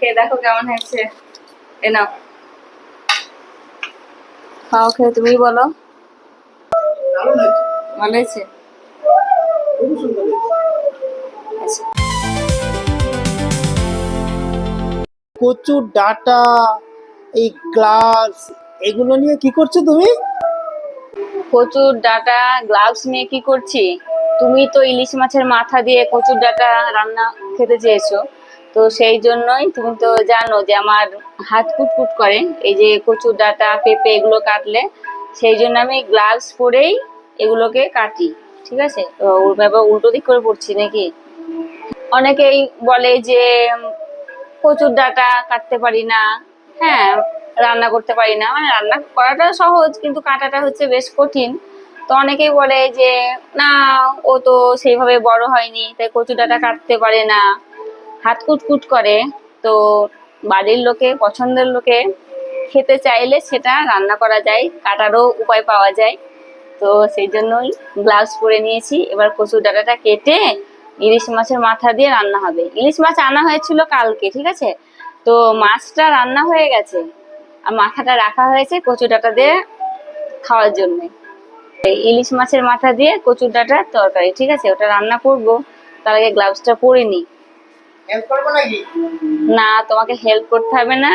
খেয়ে দেখো কেমন হয়েছে। এ নাও, খাও, খেয়ে তুমি বলো। ভালো হয়েছে। আচ্ছা, কচুর ডাটা, এই গ্লাভস, এগুলো নিয়ে কি করছো তুমি? কচুর ডাটা গ্লাভস নিয়ে কি করছি? তুমি তো ইলিশ মাছের মাথা দিয়ে কচুর ডাটা রান্না খেতে চেয়েছো, তো সেই জন্যই তুমি তো জানো যে আমার হাত কুটকুট করে এই যে কচুর ডাটা পেঁপে এগুলো কাটলে, সেই জন্য আমি গ্লাভস পরেই এগুলোকে কাটি। ঠিক আছে, তো ব্যাপার উল্টো দিক করে পড়ছি নাকি? অনেকেই বলে যে কচুর ডাঁটা কাটতে পারি না, হ্যাঁ, রান্না করতে পারি না। মানে রান্না করাটা সহজ, কিন্তু কাটাটা হচ্ছে বেশ কঠিন। তো অনেকেই বলে যে না, ও তো সেইভাবে বড় হয়নি তাই কচু ডাঁটা কাটতে পারে না, হাত কুটকুট করে। তো বাড়ির লোকে, পছন্দের লোকে খেতে চাইলে সেটা রান্না করা যায়, কাটারও উপায় পাওয়া যায়। তো সেই জন্যই গ্লাভস পরে নিয়েছি। এবার কচুর ডাঁটাটা কেটে ইলিশ মাছের মাথা দিয়ে রান্না হবে। ইলিশ মাছ আনা হয়েছিল কালকে, ঠিক আছে, তো মাছটা রান্না হয়ে গেছে আর মাথাটা রাখা হয়েছে কচুর ডাঁটা দিয়ে খাওয়ার জন্য। ইলিশ মাছের মাথা দিয়ে কচুর ডাঁটার তরকারি, ঠিক আছে, ওটা রান্না করব। তার আগে গ্লাভসটা পরে নি। হেল্প করবো নাকি? না, তোমাকে হেল্প করতে হবে না,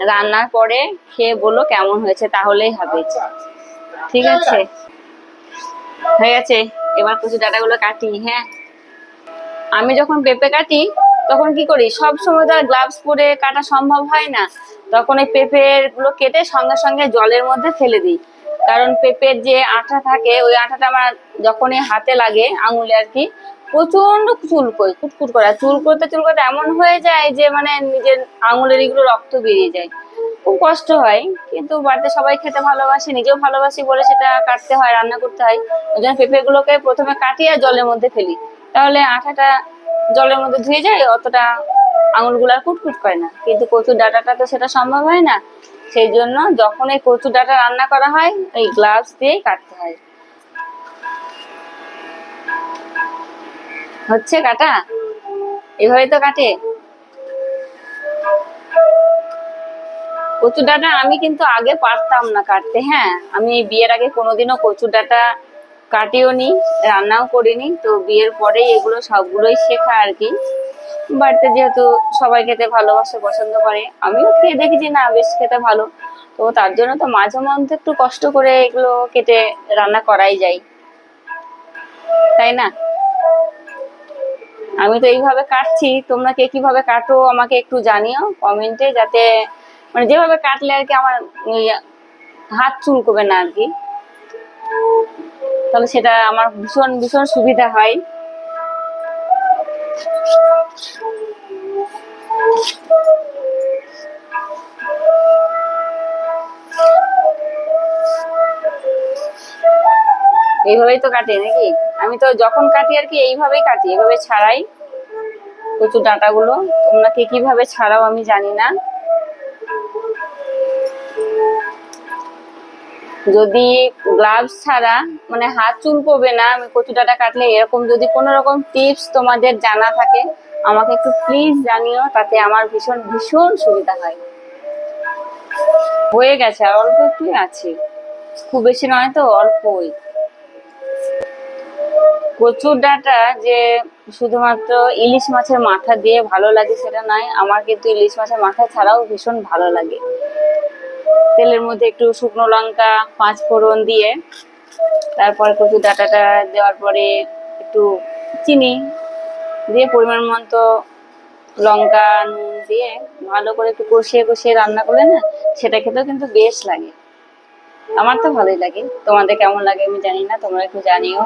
রান্নার পরে খেয়ে বলো কেমন হয়েছে, তাহলেই হবে। ঠিক আছে, হয়ে গেছে। এবার কচু ডাঁটাগুলো কাটি। হ্যাঁ, আমি যখন পেঁপে কাটি তখন কি করি, সব সময় তো আর গ্লাভস পরে কাটা সম্ভব হয় না। তখন এই পেঁপের গুলো কেটে সঙ্গে সঙ্গে জলের মধ্যে ফেলে দিই। কারণ পেঁপের যে আঠা থাকে, ওই আঠাটা আমার যখনই হাতে লাগে, আঙুলে আর কি, প্রচন্ড চুলকোয়, কুটকুট করে। চুল করতে চুল করতে এমন হয়ে যায় যে মানে নিজের আঙুলের এগুলো রক্ত বেরিয়ে যায়, খুব কষ্ট হয়। কিন্তু বাড়িতে সবাই খেতে ভালোবাসে, নিজেও ভালোবাসি বলে সেটা কাটতে হয়, রান্না করতে হয়। ওই জন্য পেঁপে গুলোকে প্রথমে কাটি আর জলের মধ্যে ফেলি, তাহলে আঠাটা জলের মধ্যে ধুয়ে যায়, অতটা আঙুলগুলো আর কুটকুট করে না। কিন্তু কচুর ডাঁটাটা তো সেটা সম্ভব হয় না, সেই জন্য যখন এই কচুর ডাঁটা রান্না করা হয় এই গ্লাভস দিয়েই কাটতে হয়। হচ্ছে কাটা, এভাবে তো কাটে কচুর ডাঁটা। আমি কিন্তু আগে পারতাম না কাটতে। হ্যাঁ, আমি বিয়ের আগে কোনোদিনও কচুর ডাঁটা কাটিও নি, রান্নাও করিনি। তো বিয়ের পরেই এগুলো সবগুলোই শেখা আর কি। বাড়িতে যেহেতু সবাই খেতে ভালোবাসে, পছন্দ করে, আমিও খেয়ে দেখেছি, না বেশ খেতে ভালো। তো তার জন্য তো মাঝে মধ্যে একটু কষ্ট করে এগুলো কেটে রান্না করাই যায়, তাই না? আমি তো এইভাবে কাটছি, তোমরা কে কিভাবে কাটো আমাকে একটু জানিও কমেন্টে, যাতে মানে যেভাবে কাটলে আর কি আমার হাত চুলকবে না আর কি, তাহলে সেটা আমার ভীষণ ভীষণ সুবিধা হয়। এইভাবেই তো কাটে নাকি? আমি তো যখন কাটি আর কি এইভাবেই কাটি, এইভাবে ছাড়াই কচু ডাঁটাগুলো। তোমরা কে কিভাবে ছাড়াও আমি জানি না। যদি গ্লাভস ছাড়া মানে হাত চুলকোবে না আমি কচু ডাঁটা কাটলে, এরকম যদি কোনো রকম টিপস তোমাদের জানা থাকে আমাকে একটু প্লিজ জানিও, তাতে আমার ভীষণ ভীষণ সুবিধা হয়। হয়ে গেছে, আর অল্প একটুই আছে, খুব বেশি নয় তো, অল্পই। কচুর ডাঁটা যে শুধুমাত্র ইলিশ মাছের মাথা দিয়ে ভালো লাগে সেটা নয়, আমার কিন্তু ইলিশ মাছের মাথা ছাড়াও ভীষণ ভালো লাগে। তেলের মধ্যে একটু শুকনো লঙ্কা, পাঁচ ফোড়ন দিয়ে তারপর কচুর ডাঁটাটা দেওয়ার পরে একটু চিনি দিয়ে পরিমাণ মতো লঙ্কা নুন দিয়ে ভালো করে একটু কষিয়ে কষিয়ে রান্না করলে না, সেটা খেতেও কিন্তু বেশ লাগে। আমার তো ভালোই লাগে, তোমাদের কেমন লাগে আমি জানি না, তোমরা একটু জানিও।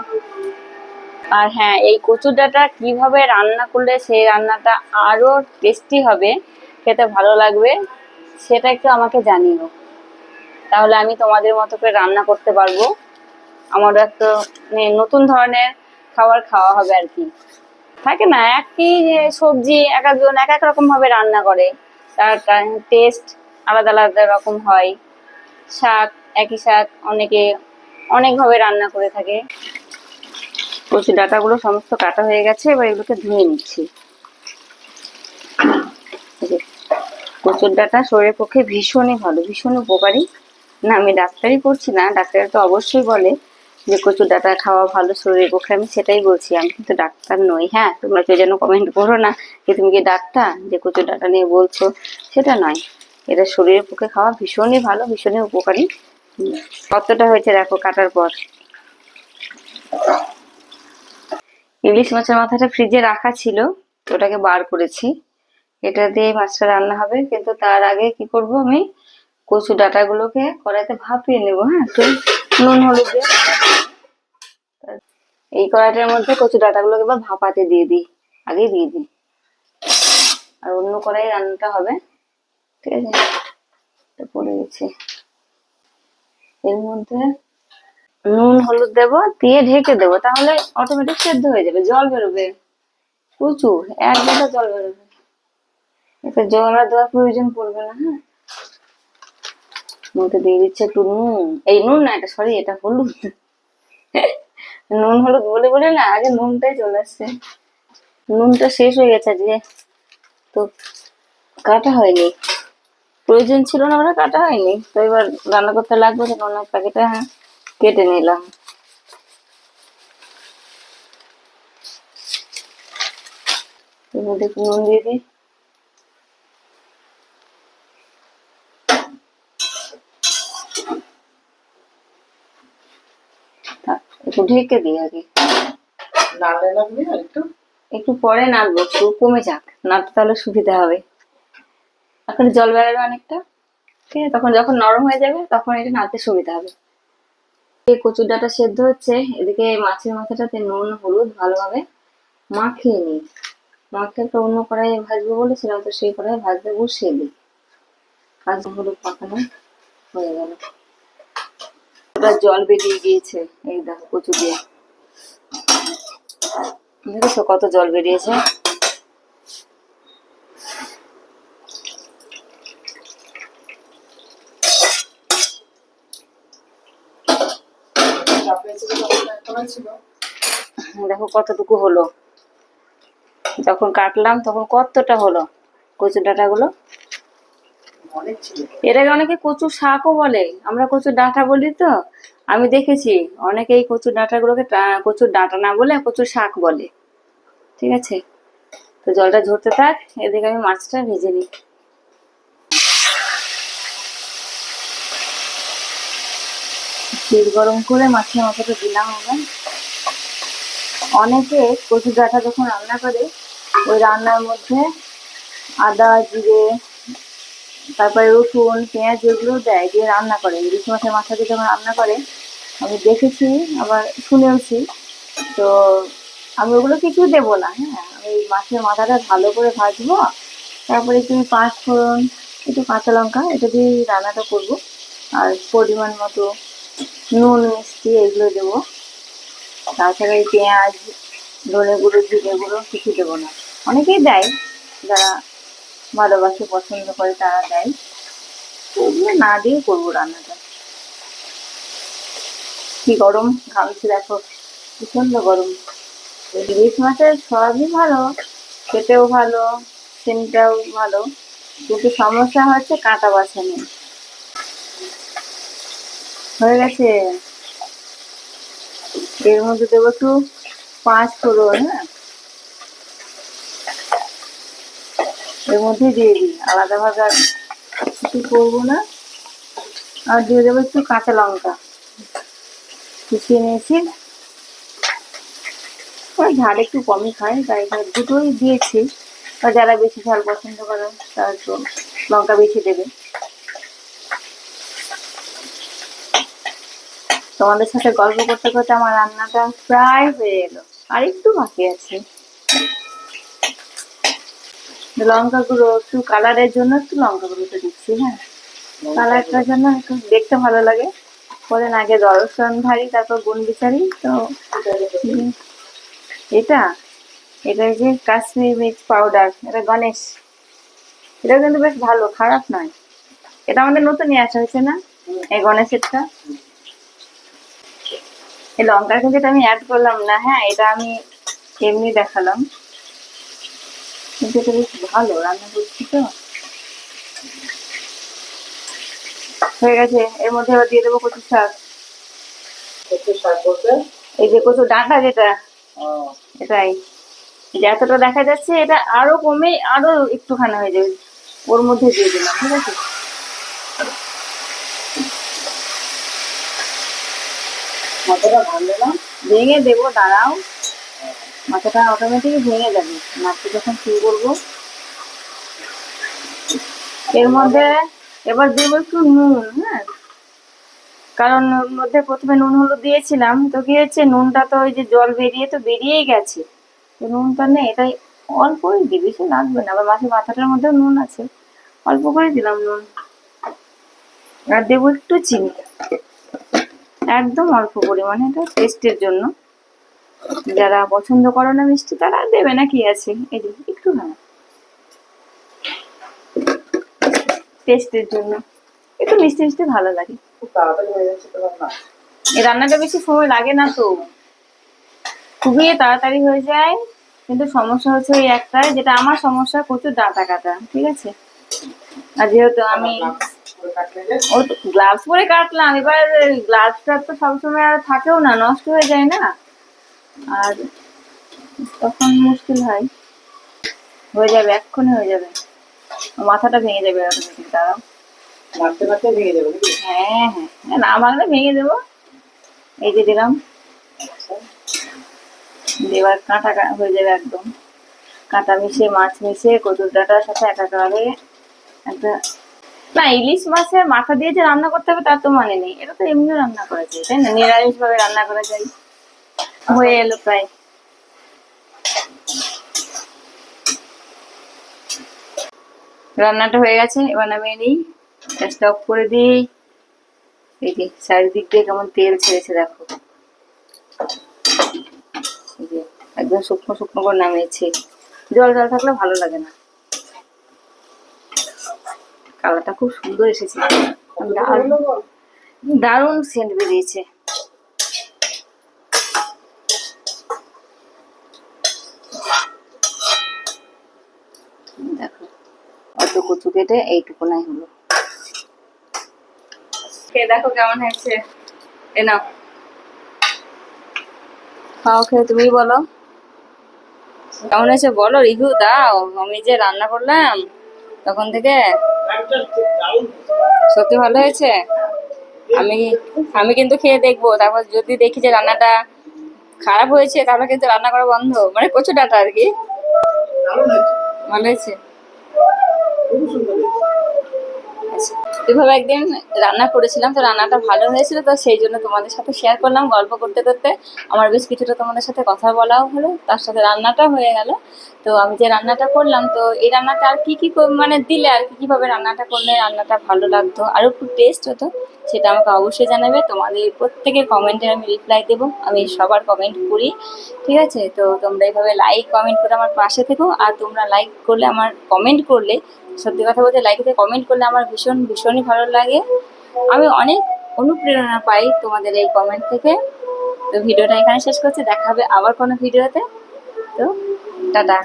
আর হ্যাঁ, এই কচুর ডাঁটা কিভাবে রান্না করলে সেই রান্নাটা আরো টেস্টি হবে, খেতে ভালো লাগবে, সেটা একটু আমাকে জানিও, তাহলে আমি তোমাদের মতো করে রান্না করতে পারবো। আমারও একটা মানে নতুন ধরনের খাবার খাওয়া হবে আর কি। থাকে না একই যে সবজি এক একজন এক এক রকম ভাবে রান্না করে, তার টেস্ট আলাদা আলাদা রকম হয়। শাক, একই শাক অনেকে অনেক ভাবে রান্না করে থাকে। কচু ডাঁটাগুলো সমস্ত কাটা হয়ে গেছে, এবার এগুলোকে ধুয়ে নিচ্ছি। কচুর ডাঁটা শরীরের পক্ষে ভীষণই ভালো, ভীষণ উপকারী। না আমি ডাক্তারি করছি না, ডাক্তার তো অবশ্যই বলে যে কচুর ডাঁটা খাওয়া ভালো শরীরের পক্ষে, আমি সেটাই বলছি, আমি কিন্তু ডাক্তার নই। হ্যাঁ, তোমরা কেউ যেন কমেন্ট করো না যে তুমি কি ডাক্তার যে কচুর ডাঁটা নিয়ে বলছো, সেটা নয়। এটা শরীরের পক্ষে খাওয়া ভীষণই ভালো, ভীষণই উপকারী। কতটা হয়েছে দেখো কাটার পর। ইলিশ মাছের মাথাটা ফ্রিজে রাখা ছিল, ওটাকে বার করেছি। এটা দিয়ে মাছটা রান্না হবে, কিন্তু তার আগে কি করব, আমি কচু ডাঁটাগুলোকে কড়াইতে ভাপিয়ে নেব। হ্যাঁ, একটু নুন হলুদ দিয়ে। এই কড়াইটার মধ্যে কচু ডাঁটাগুলোকে এবার ভাপাতে দিয়ে দিই, আগেই দিয়ে দিই। আর অন্য কড়াই রান্নাটা হবে, ঠিক আছে। এটা পড়ে গেছে। এর মধ্যে নুন হলুদ দেবো, দিয়ে ঢেকে দেবো, তাহলে অটোমেটিক সেদ্ধ হয়ে যাবে। জল বেরোবে প্রচুর, 1 লিটার জল বেরোবে। এতে জল আর দেওয়ার প্রয়োজন পড়বে না। হ্যাঁ, মধ্যে দিয়ে দিচ্ছে একটু নুন, এই নুন না, এটা সরি, এটা হলুদ। নুন হলুদ বলে বলে না আগে নুনটাই চলে আসছে। নুনটা শেষ হয়ে গেছে আজকে, তো কাটা হয়নি, প্রয়োজন ছিল না, ওরা কাটা হয়নি। তো এবার রান্না করতে লাগবে, তো নুনের প্যাকেটটা কেটে নিলাম। এর মধ্যে একটু নুন দিয়ে দিই। একটু ঢেকে দিই আগে, নাড়লে লাগবে আর একটু। একটু পরে নাড়বো, একটু কমে যাক, নাড়তে তাহলে সুবিধা হবে। এখন জল বেরোবে অনেকটা, ঠিক আছে। তখন যখন নরম হয়ে যাবে তখন এটা নাড়তে সুবিধা হবে। এই কচুর ডাঁটা সেদ্ধ হচ্ছে, এদিকে মাছের মাথাটাতে নুন হলুদ ভালোভাবে মাখিয়ে নিই। মাখিয়ে একটা অন্য কড়াইয়ে ভাজবো বলেছিলাম, তো সেই কড়াইয়ে ভাজতে বসিয়ে দিই। কাঁচা হলুদ পাকানো হয়ে গেল, ওটা জল বেরিয়ে গিয়েছে। এই দেখো কচু দিয়ে, দেখেছো কত জল বেরিয়েছে। দেখো কতটুকু হলো, যখন কাটলাম তখন কতটা হলো কচু ডাঁটা গুলো। এটাকে অনেকে কচু শাকও বলে, আমরা কচু ডাঁটা বলি। তো আমি দেখেছি অনেকে এই কচু ডাঁটা গুলোকে কচুর ডাঁটা না বলে কচু শাক বলে, ঠিক আছে। তো জলটা ঝরতে থাক, এদিকে আমি মাছটা ভেজে নিই। তেল গরম করে মাছের মাথাটা দিলাম আমরা। অনেকে কচু ডাঁটা যখন রান্না করে, ওই রান্নার মধ্যে আদা জিরে তারপরে রসুন পেঁয়াজ এগুলো দেয়, দিয়ে রান্না করে। ইলিশ মাছের মাথা দিয়ে যখন রান্না করে আমি দেখেছি, আবার শুনেওছি। তো আমি ওগুলো কিছু দেবো না। হ্যাঁ, আমি মাছের মাথাটা ভালো করে ভাজবো, তারপরে একটু পাঁচ ফোড়ন, একটু কাঁচা লঙ্কা, এটা দিয়ে রান্নাটা করবো। আর পরিমাণ মতো নুন মিষ্টি এগুলো দেবো। তাছাড়া এই পেঁয়াজ ধনে গুঁড়ো জিরে গুঁড়ো কিছু দেবো না। অনেকেই দেয়, যারা ভালোবাসে পছন্দ করে তারা দেয়, তো এগুলো না দিয়ে করবো রান্নাটা। কি গরম, ঘামছি দেখো, প্রচন্ড গরম। ইলিশ মাছের সবই ভালো, খেতেও ভালো, সেন্টটাও ভালো, কিন্তু সমস্যা হচ্ছে কাঁটা বাছা নেই। হয়ে গেছে, এর মধ্যে দেবো একটু পাঁচ ফোড়ন। হ্যাঁ, এর মধ্যে দিয়ে দিই, আলাদা ভাবে আর কিছু করবো না। আর দিয়ে দেবো একটু কাঁচা লঙ্কা কুচিয়ে নিয়েছি। ওই ঝাল একটু কমই খাই, তাই দুটোই দিয়েছি। বা যারা বেশি ঝাল পছন্দ করে তারা একটু লঙ্কা বেশি দেবে। তোমাদের সাথে গল্প করতে করতে আমার রান্নাটা প্রায় হয়ে এলো, আর একটু বাকি আছে। লঙ্কা গুঁড়ো একটু কালারের জন্য একটু লঙ্কা গুঁড়োটা দিচ্ছি। হ্যাঁ, কালারটার জন্য একটু দেখতে ভালো লাগে। বলেন আগে দর্শন ভারী তারপর গুণ বিচারি। তো এটা এটা যে কাশ্মীর মির্চ পাউডার, এটা গণেশ, এটা কিন্তু বেশ ভালো, খারাপ নয়। এটা আমাদের নতুন নিয়ে আসা হয়েছে না, এই গণেশেরটা। এই লঙ্কার কিন্তু এটা আমি অ্যাড করলাম না। হ্যাঁ, এটা আমি এমনি দেখালাম, কিন্তু এটা বেশ ভালো রান্না করছি তো। হয়ে গেছে, এর মধ্যে এবার দিয়ে দেবো কচুর শাক। কচুর শাক বলতে এই যে কচুর ডাঁটা যেটা, আহ, এটাই। যে এতটা দেখা যাচ্ছে এটা আরো কমে আরো একটুখানি হয়ে যাবে, ওর মধ্যে দিয়ে দিলাম, ঠিক আছে। মাথাটা ভাঙবে না? ভেঙে দেবো, দাঁড়াও। মাথাটা অটোমেটিক ভেঙে যাবে নাড়তে যখন শুরু করবো। এর মধ্যে এবার দেবো একটু নুন, হ্যাঁ, কারণ ওর মধ্যে প্রথমে নুন হলুদ দিয়েছিলাম, তো কি হচ্ছে নুনটা তো ওই যে জল বেরিয়ে তো বেরিয়েই গেছে, তো নুনটা নেই, এটাই অল্পই দিই, বেশি লাগবে না। আবার মাছের মাথাটার মধ্যেও নুন আছে, অল্প করে দিলাম নুন। আর দেবো একটু চিনি, একদম অল্প পরিমাণে, এটা টেস্টের জন্য। যারা পছন্দ করো না মিষ্টি তারা দেবে না, কি আছে, এই যে একটু হ্যাঁ টেস্টের জন্য, একটু মিষ্টি মিষ্টি ভালো লাগে। খুব তাড়াতাড়ি হয়ে যাচ্ছে তো রান্না। এই রান্নাটা বেশি সময় লাগে না তো, খুবই তাড়াতাড়ি হয়ে যায়। কিন্তু সমস্যা হচ্ছে ওই একটাই, যেটা আমার সমস্যা, প্রচুর ডাঁটা কাটা, ঠিক আছে। আর যেহেতু আমি করে কাটলে যে ও গ্লাভস পরে কাটলাম, এবার গ্লাভসটা তো সবসময় আর থাকেও না, নষ্ট হয়ে যায় না, আর তখন মুশকিল হয়। হয়ে যাবে, এক্ষুনি হয়ে যাবে, মাথাটা ভেঙে যাবে অটোমেটিক, দাঁড়াও। নাড়তে নাড়তে ভেঙে যাবে নাকি? হ্যাঁ হ্যাঁ হ্যাঁ, না ভাঙলে ভেঙে দেবো। এই যে দিলাম, আচ্ছা, এবার হয়ে যাবে একদম, কাঁটা মিশিয়ে মাছ মিশিয়ে কচুর ডাঁটার সাথে একাকারে একটা। না, ইলিশ মাছের মাথা দিয়ে যে রান্না করতে হবে তার তো মানে নেই, এটা তো এমনি রান্না করা যায়, তাই না, নিরামিষ ভাবে রান্না করা যায়। হয়ে এলো প্রায়, রান্নাটা হয়ে গেছে, এবার নামিয়ে নিই, গ্যাসটা অফ করে দিই। এই যে চারিদিক দিয়ে কেমন তেল ছেড়েছে দেখো, এই যে একদম শুকনো শুকনো করে নামিয়েছি, জল জল থাকলে ভালো লাগে না। কালারটা খুব সুন্দর এসেছে, হলো গো। দারুণ সেন্ট বেরিয়েছে। দেখো, অত কচু কেটে এইটুকুনাই হলো, খেয়ে দেখো কেমন হয়েছে। এ নাও, খাও, খেয়ে তুমি বলো কেমন হয়েছে, বলো, রিভিউ দাও। আমি যে রান্না করলাম তখন থেকে, সত্যি ভালো হয়েছে। আমি আমি কিন্তু খেয়ে দেখবো, তারপর যদি দেখি যে রান্নাটা খারাপ হয়েছে তাহলে কিন্তু রান্না করা বন্ধ, মানে কচু ডাঁটা আর কি। দারুণ হয়েছে, ভালো হয়েছে। খুবই সুন্দর হয়েছে। আচ্ছা, এভাবে একদিন রান্না করেছিলাম, তো রান্নাটা ভালো হয়েছিল, তো সেই জন্য তোমাদের সাথে শেয়ার করলাম। গল্প করতে করতে আমার বেশ কিছুটা তোমাদের সাথে কথা বলাও হলো, তার সাথে রান্নাটা হয়ে গেল। তো আমি যে রান্নাটা করলাম, তো এই রান্নাটা আর কি কি মানে দিলে আর কি কিভাবে রান্নাটা করলে রান্নাটা ভালো লাগতো, আরো একটু টেস্ট হতো, সেটা আমাকে অবশ্যই জানাবে। তোমাদের প্রত্যেকের কমেন্টে আমি রিপ্লাই দেবো, আমি সবার কমেন্ট করি, ঠিক আছে। তো তোমরা এইভাবে লাইক কমেন্ট করে আমার পাশে থেকো, আর তোমরা লাইক করলে, আমার কমেন্ট করলে, সত্যি কথা বলতে লাইকে কমেন্ট করলে আমার ভীষণ ভীষণই ভালো লাগে, আমি অনেক অনুপ্রেরণা পাই তোমাদের এই কমেন্ট থেকে। তো ভিডিওটা এখানে শেষ করছি, দেখা হবে আবার কোনো ভিডিওতে, তো টাটা।